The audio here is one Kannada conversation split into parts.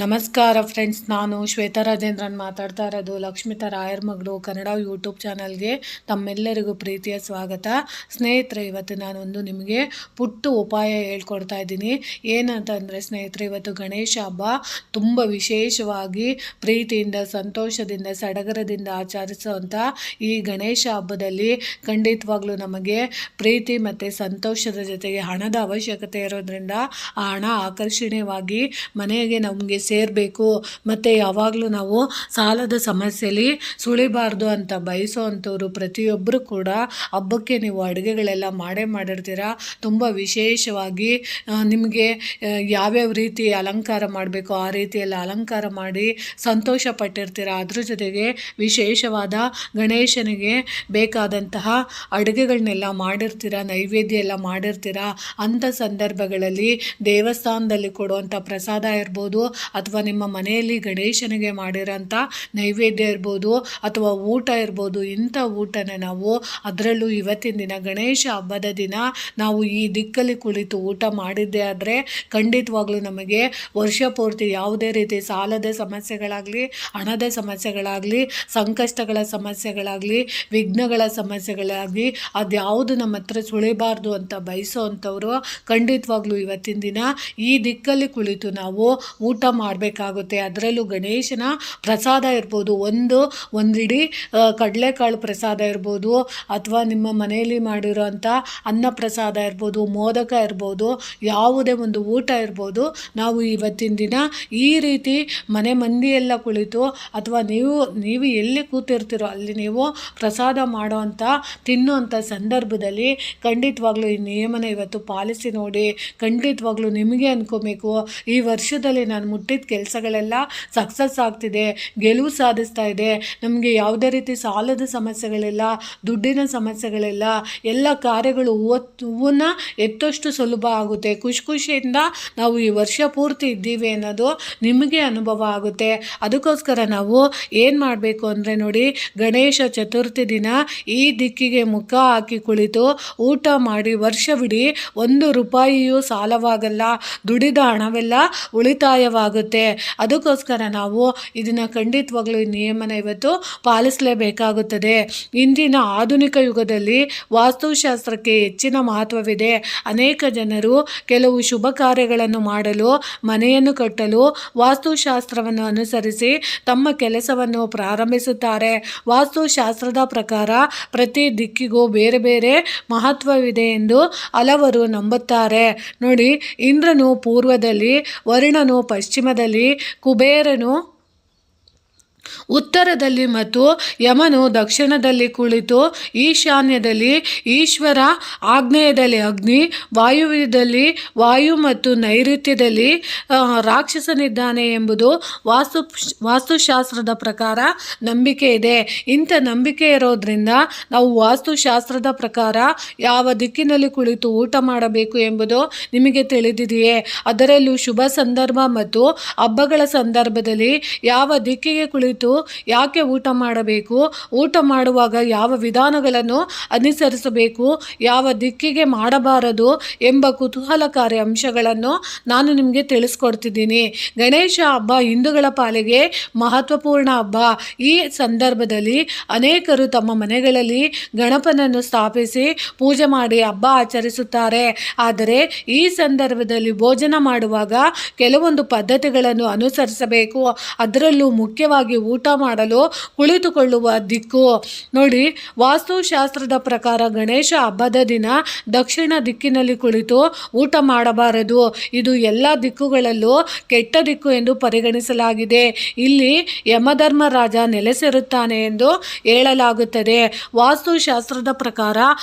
ನಮಸ್ಕಾರ ಫ್ರೆಂಡ್ಸ್, ನಾನು ಶ್ವೇತಾ ರಾಜೇಂದ್ರನ್ ಮಾತಾಡ್ತಾ ಇರೋದು. ಲಕ್ಷ್ಮಿತಾ ರಾಯರ್ ಮಗಳು ಕನ್ನಡ ಯೂಟ್ಯೂಬ್ ಚಾನಲ್ಗೆ ತಮ್ಮೆಲ್ಲರಿಗೂ ಪ್ರೀತಿಯ ಸ್ವಾಗತ. ಸ್ನೇಹಿತರೆ, ಇವತ್ತು ನಾನೊಂದು ನಿಮಗೆ ಪುಟ್ಟ ಉಪಾಯ ಹೇಳ್ಕೊಡ್ತಾ ಇದ್ದೀನಿ. ಏನಂತಂದರೆ ಸ್ನೇಹಿತರೆ, ಇವತ್ತು ಗಣೇಶ ಹಬ್ಬ ತುಂಬ ವಿಶೇಷವಾಗಿ ಪ್ರೀತಿಯಿಂದ, ಸಂತೋಷದಿಂದ, ಸಡಗರದಿಂದ ಆಚರಿಸುವಂಥ ಈ ಗಣೇಶ ಹಬ್ಬದಲ್ಲಿ ಖಂಡಿತವಾಗ್ಲೂ ನಮಗೆ ಪ್ರೀತಿ ಮತ್ತು ಸಂತೋಷದ ಜೊತೆಗೆ ಹಣದ ಅವಶ್ಯಕತೆ ಇರೋದ್ರಿಂದ ಆ ಹಣ ಆಕರ್ಷಣೀಯವಾಗಿ ಮನೆಗೆ ನಮಗೆ ಸೇರಬೇಕು ಮತ್ತು ಯಾವಾಗಲೂ ನಾವು ಸಾಲದ ಸಮಸ್ಯೆಯಲ್ಲಿ ಸುಳಿಬಾರ್ದು ಅಂತ ಬಯಸೋವಂಥವ್ರು ಪ್ರತಿಯೊಬ್ಬರು ಕೂಡ ಹಬ್ಬಕ್ಕೆ ನೀವು ಅಡುಗೆಗಳೆಲ್ಲ ಮಾಡಿರ್ತೀರ. ತುಂಬ ವಿಶೇಷವಾಗಿ ನಿಮಗೆ ಯಾವ್ಯಾವ ರೀತಿ ಅಲಂಕಾರ ಮಾಡಬೇಕು ಆ ರೀತಿಯೆಲ್ಲ ಅಲಂಕಾರ ಮಾಡಿ ಸಂತೋಷ ಪಟ್ಟಿರ್ತೀರ. ಅದ್ರ ಜೊತೆಗೆ ವಿಶೇಷವಾದ ಗಣೇಶನಿಗೆ ಬೇಕಾದಂತಹ ಅಡುಗೆಗಳನ್ನೆಲ್ಲ ಮಾಡಿರ್ತೀರ, ನೈವೇದ್ಯ ಎಲ್ಲ ಮಾಡಿರ್ತೀರ. ಅಂಥ ಸಂದರ್ಭಗಳಲ್ಲಿ ದೇವಸ್ಥಾನದಲ್ಲಿ ಕೊಡುವಂಥ ಪ್ರಸಾದ ಇರ್ಬೋದು, ಅಥವಾ ನಿಮ್ಮ ಮನೆಯಲ್ಲಿ ಗಣೇಶನಿಗೆ ಮಾಡಿರೋಂಥ ನೈವೇದ್ಯ ಇರ್ಬೋದು, ಅಥವಾ ಊಟ ಇರ್ಬೋದು. ಇಂಥ ಊಟನ ನಾವು, ಅದರಲ್ಲೂ ಇವತ್ತಿನ ದಿನ ಗಣೇಶ ಹಬ್ಬದ ದಿನ ನಾವು ಈ ದಿಕ್ಕಲ್ಲಿ ಕುಳಿತು ಊಟ ಮಾಡಿದ್ದೇ ಆದರೆ ಖಂಡಿತವಾಗ್ಲೂ ನಮಗೆ ವರ್ಷ ಪೂರ್ತಿ ಯಾವುದೇ ರೀತಿ ಸಾಲದ ಸಮಸ್ಯೆಗಳಾಗಲಿ, ಹಣದ ಸಮಸ್ಯೆಗಳಾಗಲಿ, ಸಂಕಷ್ಟಗಳ ಸಮಸ್ಯೆಗಳಾಗಲಿ, ವಿಘ್ನಗಳ ಸಮಸ್ಯೆಗಳಾಗಲಿ ಅದ್ಯಾವುದು ನಮ್ಮ ಹತ್ರ ಸುಳಿಬಾರ್ದು ಅಂತ ಬಯಸೋವಂಥವ್ರು ಖಂಡಿತವಾಗ್ಲೂ ಇವತ್ತಿನ ದಿನ ಈ ದಿಕ್ಕಲ್ಲಿ ಕುಳಿತು ನಾವು ಊಟ ಮಾಡಬೇಕಾಗುತ್ತೆ. ಅದರಲ್ಲೂ ಗಣೇಶನ ಪ್ರಸಾದ ಇರ್ಬೋದು, ಒಂದಿಡೀ ಕಡಲೆಕಾಳು ಪ್ರಸಾದ ಇರ್ಬೋದು, ಅಥವಾ ನಿಮ್ಮ ಮನೆಯಲ್ಲಿ ಮಾಡಿರೋಂಥ ಅನ್ನ ಪ್ರಸಾದ ಇರ್ಬೋದು, ಮೋದಕ ಇರ್ಬೋದು, ಯಾವುದೇ ಒಂದು ಊಟ ಇರ್ಬೋದು. ನಾವು ಇವತ್ತಿನ ದಿನ ಈ ರೀತಿ ಮನೆ ಮಂದಿಯೆಲ್ಲ ಕುಳಿತು, ಅಥವಾ ನೀವು ಎಲ್ಲಿ ಕೂತಿರ್ತೀರೋ ಅಲ್ಲಿ ನೀವು ಪ್ರಸಾದ ಮಾಡೋವಂಥ ತಿನ್ನುವಂಥ ಸಂದರ್ಭದಲ್ಲಿ ಖಂಡಿತವಾಗ್ಲೂ ಈ ನಿಯಮನ ಇವತ್ತು ಪಾಲಿಸಿ ನೋಡಿ. ಖಂಡಿತವಾಗ್ಲೂ ನಿಮಗೆ ಅನ್ಕೋಬೇಕು, ಈ ವರ್ಷದಲ್ಲಿ ನಾನು ಮುಟ್ಟಿದ ಕೆಲಸಗಳೆಲ್ಲ ಸಕ್ಸಸ್ ಆಗ್ತಿದೆ, ಗೆಲುವು ಸಾಧಿಸ್ತಾ ಇದೆ, ನಮಗೆ ಯಾವುದೇ ರೀತಿ ಸಾಲದ ಸಮಸ್ಯೆಗಳಿಲ್ಲ, ದುಡ್ಡಿನ ಸಮಸ್ಯೆಗಳಿಲ್ಲ, ಎಲ್ಲ ಕಾರ್ಯಗಳು ಹೂವನ್ನ ಎತ್ತಷ್ಟು ಸುಲಭ ಆಗುತ್ತೆ, ಖುಷಿಯಿಂದ ನಾವು ಈ ವರ್ಷ ಪೂರ್ತಿ ಇದ್ದೀವಿ ಅನ್ನೋದು ನಿಮಗೆ ಅನುಭವ ಆಗುತ್ತೆ. ಅದಕ್ಕೋಸ್ಕರ ನಾವು ಏನು ಮಾಡಬೇಕು ಅಂದರೆ ನೋಡಿ, ಗಣೇಶ ಚತುರ್ಥಿ ದಿನ ಈ ದಿಕ್ಕಿಗೆ ಮುಖ ಹಾಕಿ ಕುಳಿತು ಊಟ ಮಾಡಿ ವರ್ಷವಿಡೀ 1 ರೂಪಾಯಿಯೂ ಸಾಲವಾಗಲ್ಲ, ದುಡಿದ ಹಣವೆಲ್ಲ ಉಳಿತಾಯವಾಗುತ್ತೆ. ಅದಕ್ಕೋಸ್ಕರ ನಾವು ಇದನ್ನು ಖಂಡಿತವಾಗ್ಲೂ ಈ ನಿಯಮನ ಇವತ್ತು ಪಾಲಿಸಲೇಬೇಕಾಗುತ್ತದೆ. ಇಂದಿನ ಆಧುನಿಕ ಯುಗದಲ್ಲಿ ವಾಸ್ತುಶಾಸ್ತ್ರಕ್ಕೆ ಹೆಚ್ಚಿನ ಮಹತ್ವವಿದೆ. ಅನೇಕ ಜನರು ಕೆಲವು ಶುಭ ಕಾರ್ಯಗಳನ್ನು ಮಾಡಲು, ಮನೆಯನ್ನು ಕಟ್ಟಲು ವಾಸ್ತುಶಾಸ್ತ್ರವನ್ನು ಅನುಸರಿಸಿ ತಮ್ಮ ಕೆಲಸವನ್ನು ಪ್ರಾರಂಭಿಸುತ್ತಾರೆ. ವಾಸ್ತುಶಾಸ್ತ್ರದ ಪ್ರಕಾರ ಪ್ರತಿ ದಿಕ್ಕಿಗೂ ಬೇರೆ ಬೇರೆ ಮಹತ್ವವಿದೆ ಎಂದು ಹಲವರು ನಂಬುತ್ತಾರೆ. ನೋಡಿ, ಇಂದ್ರನು ಪೂರ್ವದಲ್ಲಿ, ವರುಣನು ಪಶ್ಚಿಮದಲ್ಲಿ, ಕುಬೇರನು ಉತ್ತರದಲ್ಲಿ ಮತ್ತು ಯಮನು ದಕ್ಷಿಣದಲ್ಲಿ ಕುಳಿತು, ಈಶಾನ್ಯದಲ್ಲಿ ಈಶ್ವರ, ಆಗ್ನೇಯದಲ್ಲಿ ಅಗ್ನಿ, ವಾಯುವ್ಯದಲ್ಲಿ ವಾಯು ಮತ್ತು ನೈಋತ್ಯದಲ್ಲಿ ರಾಕ್ಷಸನಿದ್ದಾನೆ ಎಂಬುದು ವಾಸ್ತುಶಾಸ್ತ್ರದ ಪ್ರಕಾರ ನಂಬಿಕೆ ಇದೆ. ಇಂಥ ನಂಬಿಕೆ ಇರೋದ್ರಿಂದ ನಾವು ವಾಸ್ತುಶಾಸ್ತ್ರದ ಪ್ರಕಾರ ಯಾವ ದಿಕ್ಕಿನಲ್ಲಿ ಕುಳಿತು ಊಟ ಮಾಡಬೇಕು ಎಂಬುದು ನಿಮಗೆ ತಿಳಿದಿದೆಯೇ. ಅದರಲ್ಲೂ ಶುಭ ಸಂದರ್ಭ ಮತ್ತು ಹಬ್ಬಗಳ ಸಂದರ್ಭದಲ್ಲಿ ಯಾವ ದಿಕ್ಕಿಗೆ ಕುಳಿತು ಯಾಕೆ ಊಟ ಮಾಡಬೇಕು, ಊಟ ಮಾಡುವಾಗ ಯಾವ ವಿಧಾನಗಳನ್ನು ಅನುಸರಿಸಬೇಕು, ಯಾವ ದಿಕ್ಕಿಗೆ ಮಾಡಬಾರದು ಎಂಬ ಕುತೂಹಲಕಾರಿ ಅಂಶಗಳನ್ನು ನಾನು ನಿಮಗೆ ತಿಳಿಸ್ಕೊಡ್ತಿದ್ದೀನಿ. ಗಣೇಶ ಹಬ್ಬ ಹಿಂದೂಗಳ ಪಾಲಿಗೆ ಮಹತ್ವಪೂರ್ಣ ಹಬ್ಬ. ಈ ಸಂದರ್ಭದಲ್ಲಿ ಅನೇಕರು ತಮ್ಮ ಮನೆಗಳಲ್ಲಿ ಗಣಪನನ್ನು ಸ್ಥಾಪಿಸಿ ಪೂಜೆ ಮಾಡಿ ಹಬ್ಬ ಆಚರಿಸುತ್ತಾರೆ. ಆದರೆ ಈ ಸಂದರ್ಭದಲ್ಲಿ ಭೋಜನ ಮಾಡುವಾಗ ಕೆಲವೊಂದು ಪದ್ಧತಿಗಳನ್ನು ಅನುಸರಿಸಬೇಕು. ಅದರಲ್ಲೂ ಮುಖ್ಯವಾಗಿ ಊಟ ಮಾಡಲು ಕುಳಿತುಕೊಳ್ಳುವ ದಿಕ್ಕು ನೋಡಿ. ವಾಸ್ತುಶಾಸ್ತ್ರದ ಪ್ರಕಾರ ಗಣೇಶ ಹಬ್ಬದ ದಿನ ದಕ್ಷಿಣ ದಿಕ್ಕಿನಲ್ಲಿ ಕುಳಿತು ಊಟ ಮಾಡಬಾರದು. ಇದು ಎಲ್ಲ ದಿಕ್ಕುಗಳಲ್ಲೂ ಕೆಟ್ಟ ದಿಕ್ಕು ಎಂದು ಪರಿಗಣಿಸಲಾಗಿದೆ. ಇಲ್ಲಿ ಯಮಧರ್ಮರಾಜ ನೆಲೆಸಿರುತ್ತಾನೆ ಎಂದು ಹೇಳಲಾಗುತ್ತದೆ. ವಾಸ್ತುಶಾಸ್ತ್ರದ ಪ್ರಕಾರ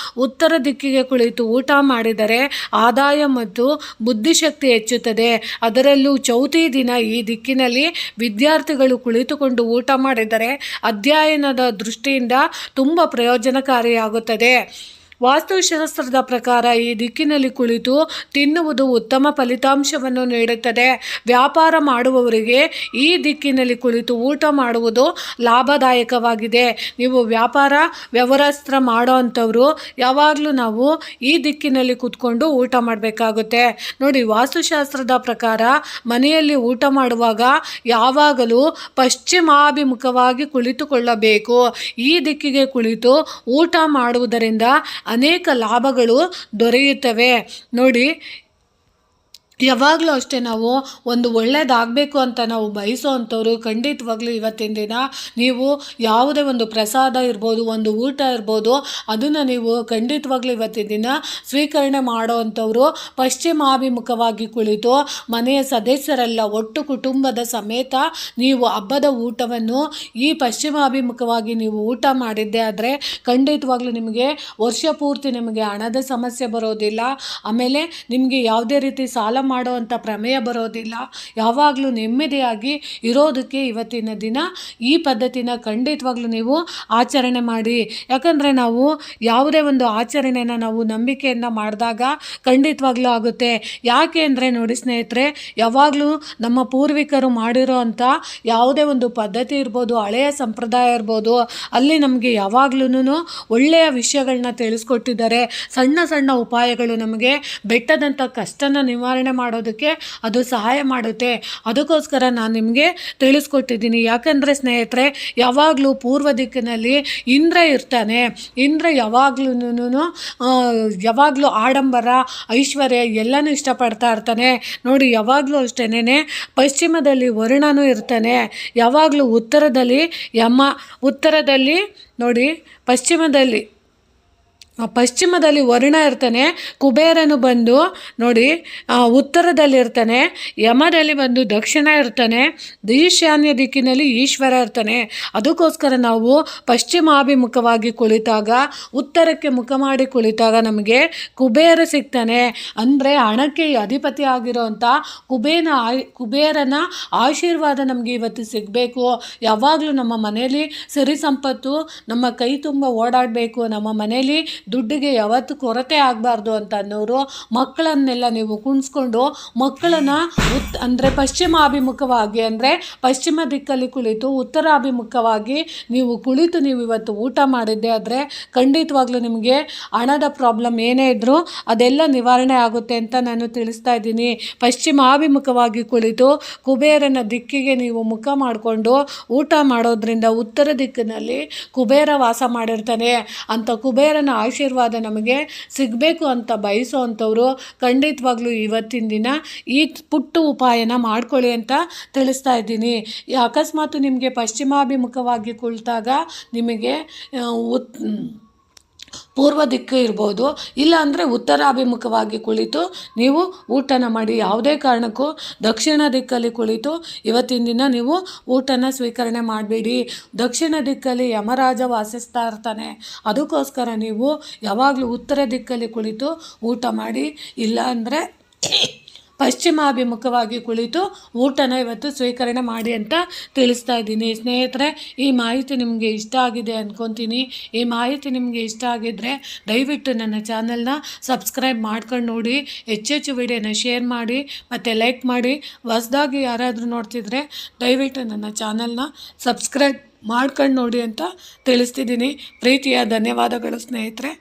ಉತ್ತರ ದಿಕ್ಕಿಗೆ ಕುಳಿತು ಊಟ ಮಾಡಿದರೆ ಆದಾಯ ಮತ್ತು ಬುದ್ಧಿಶಕ್ತಿ ಹೆಚ್ಚುತ್ತದೆ. ಅದರಲ್ಲೂ ಚೌತಿ ದಿನ ಈ ದಿಕ್ಕಿನಲ್ಲಿ ವಿದ್ಯಾರ್ಥಿಗಳು ಕುಳಿತುಕೊಂಡು ಊಟ ಮಾಡಿದರೆ ಅಧ್ಯಯನದ ದೃಷ್ಟಿಯಿಂದ ತುಂಬ ಪ್ರಯೋಜನಕಾರಿಯಾಗುತ್ತದೆ. ವಾಸ್ತುಶಾಸ್ತ್ರದ ಪ್ರಕಾರ ಈ ದಿಕ್ಕಿನಲ್ಲಿ ಕುಳಿತು ತಿನ್ನುವುದು ಉತ್ತಮ ಫಲಿತಾಂಶವನ್ನು ನೀಡುತ್ತದೆ. ವ್ಯಾಪಾರ ಮಾಡುವವರಿಗೆ ಈ ದಿಕ್ಕಿನಲ್ಲಿ ಕುಳಿತು ಊಟ ಮಾಡುವುದು ಲಾಭದಾಯಕವಾಗಿದೆ. ನೀವು ವ್ಯವಹಾರ ಮಾಡೋ ಅಂಥವ್ರು ಯಾವಾಗಲೂ ನಾವು ಈ ದಿಕ್ಕಿನಲ್ಲಿ ಕೂತ್ಕೊಂಡು ಊಟ ಮಾಡಬೇಕಾಗುತ್ತೆ. ನೋಡಿ, ವಾಸ್ತುಶಾಸ್ತ್ರದ ಪ್ರಕಾರ ಮನೆಯಲ್ಲಿ ಊಟ ಮಾಡುವಾಗ ಯಾವಾಗಲೂ ಪಶ್ಚಿಮಾಭಿಮುಖವಾಗಿ ಕುಳಿತುಕೊಳ್ಳಬೇಕು. ಈ ದಿಕ್ಕಿಗೆ ಕುಳಿತು ಊಟ ಮಾಡುವುದರಿಂದ ಅನೇಕ ಲಾಭಗಳು ದೊರೆಯುತ್ತವೆ. ನೋಡಿ, ಯಾವಾಗಲೂ ಅಷ್ಟೇ ನಾವು ಒಂದು ಒಳ್ಳೆಯದಾಗಬೇಕು ಅಂತ ನಾವು ಬಯಸೋ ಅಂಥವ್ರು ಖಂಡಿತವಾಗ್ಲೂ ಇವತ್ತಿನ ದಿನ ನೀವು ಯಾವುದೇ ಒಂದು ಪ್ರಸಾದ ಇರ್ಬೋದು, ಒಂದು ಊಟ ಇರ್ಬೋದು, ಅದನ್ನು ನೀವು ಖಂಡಿತವಾಗ್ಲೂ ಇವತ್ತಿನ ದಿನ ಸ್ವೀಕರಣೆ ಮಾಡೋ ಅಂಥವ್ರು ಪಶ್ಚಿಮಾಭಿಮುಖವಾಗಿ ಕುಳಿತು ಮನೆಯ ಸದಸ್ಯರೆಲ್ಲ ಒಟ್ಟು ಕುಟುಂಬದ ಸಮೇತ ನೀವು ಹಬ್ಬದ ಊಟವನ್ನು ಈ ಪಶ್ಚಿಮಾಭಿಮುಖವಾಗಿ ನೀವು ಊಟ ಮಾಡಿದ್ದೆ ಆದರೆ ಖಂಡಿತವಾಗ್ಲೂ ನಿಮಗೆ ವರ್ಷ ಪೂರ್ತಿ ನಿಮಗೆ ಹಣದ ಸಮಸ್ಯೆ ಬರೋದಿಲ್ಲ. ಆಮೇಲೆ ನಿಮಗೆ ಯಾವುದೇ ರೀತಿ ಸಾಲ ಮಾಡುವಂಥ ಪ್ರಮೇಯ ಬರೋದಿಲ್ಲ. ಯಾವಾಗಲೂ ನೆಮ್ಮದಿಯಾಗಿ ಇರೋದಕ್ಕೆ ಇವತ್ತಿನ ದಿನ ಈ ಪದ್ಧತಿನ ಖಂಡಿತವಾಗ್ಲೂ ನೀವು ಆಚರಣೆ ಮಾಡಿ. ಯಾಕಂದರೆ ನಾವು ಯಾವುದೇ ಒಂದು ಆಚರಣೆನ ನಾವು ನಂಬಿಕೆಯಿಂದ ಮಾಡಿದಾಗ ಖಂಡಿತವಾಗ್ಲೂ ಆಗುತ್ತೆ. ಯಾಕೆ ಅಂದರೆ ನೋಡಿ ಸ್ನೇಹಿತರೆ, ಯಾವಾಗಲೂ ನಮ್ಮ ಪೂರ್ವಿಕರು ಮಾಡಿರೋ ಅಂಥ ಯಾವುದೇ ಒಂದು ಪದ್ಧತಿ ಇರ್ಬೋದು, ಹಳೆಯ ಸಂಪ್ರದಾಯ ಇರ್ಬೋದು, ಅಲ್ಲಿ ನಮಗೆ ಯಾವಾಗ್ಲೂ ಒಳ್ಳೆಯ ವಿಷಯಗಳನ್ನ ತಿಳಿಸ್ಕೊಟ್ಟಿದ್ದಾರೆ. ಸಣ್ಣ ಸಣ್ಣ ಉಪಾಯಗಳು ನಮಗೆ ಬೆಟ್ಟದಂಥ ಕಷ್ಟನ ನಿವಾರಣೆ ಮಾಡೋದಕ್ಕೆ ಅದು ಸಹಾಯ ಮಾಡುತ್ತೆ. ಅದಕ್ಕೋಸ್ಕರ ನಾನು ನಿಮಗೆ ತಿಳಿಸ್ಕೊಟ್ಟಿದ್ದೀನಿ. ಯಾಕಂದರೆ ಸ್ನೇಹಿತರೆ, ಯಾವಾಗಲೂ ಪೂರ್ವ ದಿಕ್ಕಿನಲ್ಲಿ ಇಂದ್ರ ಇರ್ತಾನೆ. ಇಂದ್ರ ಯಾವಾಗಲೂ ಆಡಂಬರ, ಐಶ್ವರ್ಯ ಎಲ್ಲನೂ ಇಷ್ಟಪಡ್ತಾ ಇರ್ತಾನೆ. ನೋಡಿ, ಯಾವಾಗಲೂ ಅಷ್ಟೇನೆ ಪಶ್ಚಿಮದಲ್ಲಿ ವರುಣನೂ ಇರ್ತಾನೆ. ಯಾವಾಗಲೂ ಉತ್ತರದಲ್ಲಿ ನೋಡಿ ಪಶ್ಚಿಮದಲ್ಲಿ ವರುಣ ಇರ್ತಾನೆ, ಕುಬೇರನು ಬಂದು ನೋಡಿ ಉತ್ತರದಲ್ಲಿ ಇರ್ತಾನೆ, ಯಮದಲ್ಲಿ ಬಂದು ದಕ್ಷಿಣ ಇರ್ತಾನೆ, ಈಶಾನ್ಯ ದಿಕ್ಕಿನಲ್ಲಿ ಈಶ್ವರ ಇರ್ತಾನೆ. ಅದಕ್ಕೋಸ್ಕರ ನಾವು ಪಶ್ಚಿಮಾಭಿಮುಖವಾಗಿ ಕುಳಿತಾಗ, ಉತ್ತರಕ್ಕೆ ಮುಖ ಮಾಡಿ ಕುಳಿತಾಗ ನಮಗೆ ಕುಬೇರ ಸಿಗ್ತಾನೆ. ಅಂದರೆ ಹಣಕ್ಕೆ ಅಧಿಪತಿ ಆಗಿರೋಂಥ ಕುಬೇರನ ಆಶೀರ್ವಾದ ನಮಗೆ ಇವತ್ತು ಸಿಗಬೇಕು. ಯಾವಾಗಲೂ ನಮ್ಮ ಮನೆಯಲ್ಲಿ ಸಿರಿ ಸಂಪತ್ತು ನಮ್ಮ ಕೈ ತುಂಬ ಓಡಾಡಬೇಕು, ನಮ್ಮ ಮನೆಯಲ್ಲಿ ದುಡ್ಡಿಗೆ ಯಾವತ್ತು ಕೊರತೆ ಆಗಬಾರ್ದು ಅಂತ ಅನ್ನೋರು ಮಕ್ಕಳನ್ನೆಲ್ಲ ನೀವು ಕುಣಿಸ್ಕೊಂಡು ಮಕ್ಕಳನ್ನು ಅಂದರೆ ಪಶ್ಚಿಮಾಭಿಮುಖವಾಗಿ, ಅಂದರೆ ಪಶ್ಚಿಮ ದಿಕ್ಕಲ್ಲಿ ಕುಳಿತು ಉತ್ತರಾಭಿಮುಖವಾಗಿ ನೀವು ಇವತ್ತು ಊಟ ಮಾಡಿದ್ದೆ ಆದರೆ ಖಂಡಿತವಾಗ್ಲೂ ನಿಮಗೆ ಹಣದ ಪ್ರಾಬ್ಲಮ್ ಏನೇ ಇದ್ದರೂ ಅದೆಲ್ಲ ನಿವಾರಣೆ ಆಗುತ್ತೆ ಅಂತ ನಾನು ತಿಳಿಸ್ತಾ ಇದ್ದೀನಿ. ಪಶ್ಚಿಮಾಭಿಮುಖವಾಗಿ ಕುಳಿತು ಕುಬೇರನ ದಿಕ್ಕಿಗೆ ನೀವು ಮುಖ ಮಾಡಿಕೊಂಡು ಊಟ ಮಾಡೋದ್ರಿಂದ ಉತ್ತರ ದಿಕ್ಕಿನಲ್ಲಿ ಕುಬೇರ ವಾಸ ಮಾಡಿರ್ತಾನೆ. ಅಂಥ ಕುಬೇರನ ಆಶೀರ್ವಾದ ನಮಗೆ ಸಿಗಬೇಕು ಅಂತ ಬಯಸೋ ಅಂಥವ್ರು ಖಂಡಿತವಾಗ್ಲೂ ಇವತ್ತಿನ ದಿನ ಈ ಪುಟ್ಟ ಉಪಾಯನ ಮಾಡ್ಕೊಳ್ಳಿ ಅಂತ ತಿಳಿಸ್ತಾ ಇದ್ದೀನಿ. ಅಕಸ್ಮಾತ್ ನಿಮಗೆ ಪಶ್ಚಿಮಾಭಿಮುಖವಾಗಿ ಕುಳಿತಾಗ ನಿಮಗೆ ಪೂರ್ವ ದಿಕ್ಕು ಇರ್ಬೋದು, ಇಲ್ಲ ಅಂದರೆ ಉತ್ತರಾಭಿಮುಖವಾಗಿ ಕುಳಿತು ನೀವು ಊಟನ ಮಾಡಿ. ಯಾವುದೇ ಕಾರಣಕ್ಕೂ ದಕ್ಷಿಣ ದಿಕ್ಕಲ್ಲಿ ಕುಳಿತು ಇವತ್ತಿನ ದಿನ ನೀವು ಊಟನ ಸ್ವೀಕರಣೆ ಮಾಡಬೇಡಿ. ದಕ್ಷಿಣ ದಿಕ್ಕಲ್ಲಿ ಯಮರಾಜ ವಾಸಿಸ್ತಾ ಇರ್ತಾನೆ. ಅದಕ್ಕೋಸ್ಕರ ನೀವು ಯಾವಾಗಲೂ ಉತ್ತರ ದಿಕ್ಕಲ್ಲಿ ಕುಳಿತು ಊಟ ಮಾಡಿ. ಇಲ್ಲ ಅಂದರೆ ಪಶ್ಚಿಮಾಭಿಮುಖವಾಗಿ ಕುಳಿತು ಊಟನ ಇವತ್ತು ಸ್ವೀಕರಣೆ ಮಾಡಿ ಅಂತ ತಿಳಿಸ್ತಾ ಇದ್ದೀನಿ. ಸ್ನೇಹಿತರೆ, ಈ ಮಾಹಿತಿ ನಿಮಗೆ ಇಷ್ಟ ಆಗಿದೆ ಅಂದ್ಕೊತೀನಿ. ಈ ಮಾಹಿತಿ ನಿಮಗೆ ಇಷ್ಟ ಆಗಿದ್ದರೆ ದಯವಿಟ್ಟು ನನ್ನ ಚಾನಲ್ನ ಸಬ್ಸ್ಕ್ರೈಬ್ ಮಾಡ್ಕೊಂಡು ನೋಡಿ, ಹೆಚ್ಚೆಚ್ಚು ವಿಡಿಯೋನ ಶೇರ್ ಮಾಡಿ ಮತ್ತು ಲೈಕ್ ಮಾಡಿ. ಹೊಸದಾಗಿ ಯಾರಾದರೂ ನೋಡ್ತಿದ್ರೆ ದಯವಿಟ್ಟು ನನ್ನ ಚಾನಲ್ನ ಸಬ್ಸ್ಕ್ರೈಬ್ ಮಾಡ್ಕೊಂಡು ನೋಡಿ ಅಂತ ತಿಳಿಸ್ತಿದ್ದೀನಿ. ಪ್ರೀತಿಯ ಧನ್ಯವಾದಗಳು ಸ್ನೇಹಿತರೆ.